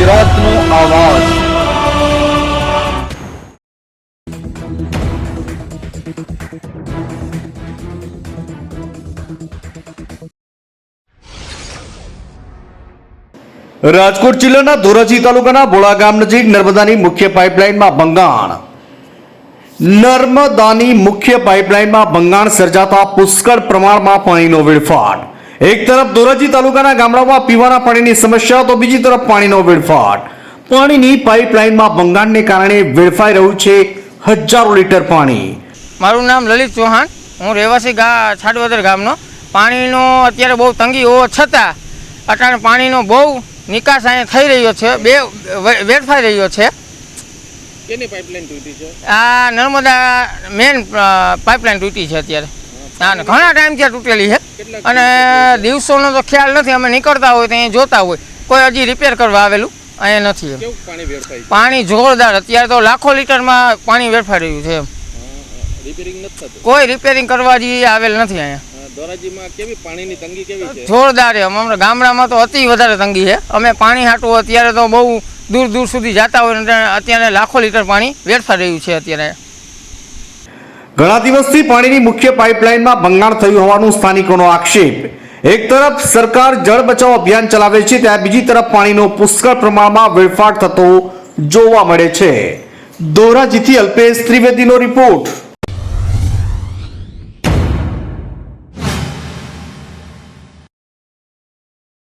ગુજરાતનો આવાજ। રાજકોટ જિલ્લાના ધોરાજી તાલુકાના ભોળા ગામ નજીક નર્મદાની મુખ્ય પાઇપલાઇનમાં ભંગાણ। નર્મદાની મુખ્ય પાઇપલાઇનમાં ભંગાણ સર્જાતા પુષ્કળ પ્રમાણમાં પાણીનો વેડફાટ। એક તરફ ધોરાજી તાલુકાના ગામડાઓમાં પીવાના પાણીની સમસ્યા તો બીજી તરફ પાણીનો વેડફાટ। પાણીની પાઇપલાઇનમાં ભંગાણને કારણે વેડફાઈ રહ્યું છે હજારો લીટર પાણી। મારું નામ લલિત ચૌહાણ, હું રહેવાસી છાડવદર ગામનો। પાણીનો અત્યારે બહુ તંગી હોવા છતાં અટાણે પાણીનો બહુ નિકાસ અહીંયા થઈ રહ્યો છે, વેડફાઈ રહ્યો છે। કેની પાઇપલાઇન તૂટી છે? આ નર્મદા મેન પાઇપલાઇન તૂટી છે અત્યારે। હા, ઘણા ટાઈમથી તૂટેલી છે અને દિવસોનો તો ખ્યાલ નથી। અમે નીકળતા હોય તો અહીંયા જોતા હોય, કોઈ હજી રિપેર કરવા આવેલું અહીંયા નથી। કેવું પાણી વેડફાય છે? પાણી જોરદાર, અત્યારે તો લાખો લીટરમાં પાણી વેડફાઈ રહ્યું છે। રિપેરિંગ નથી થતું? કોઈ રિપેરિંગ કરવા હજી આવેલ નથી અહીંયા। ધોરાજીમાં કેવી પાણીની તંગી કેવી છે? જોરદાર છે। અમારા ગામડામાં તો અતિ વધારે તંગી છે। અમે પાણી હાટું અત્યારે તો બહુ દૂર દૂર સુધી જતા હોય, અત્યારે લાખો લીટર પાણી વેડફાઈ રહ્યું છે અત્યારે। ઘણા દિવસથી પાણીની મુખ્ય પાઇપલાઇનમાં ભંગાણ થયું હોવાનું સ્થાનિકોનો આક્ષેપ। એક તરફ સરકાર જળ બચાવ અભિયાન ચલાવે છે, ત્યાં બીજી તરફ પાણીનો પુષ્કળ પ્રમાણમાં વેડફાટ થતો જોવા મળે છે। ધોરાજીથી અલ્પેશ ત્રિવેદીનો રિપોર્ટ।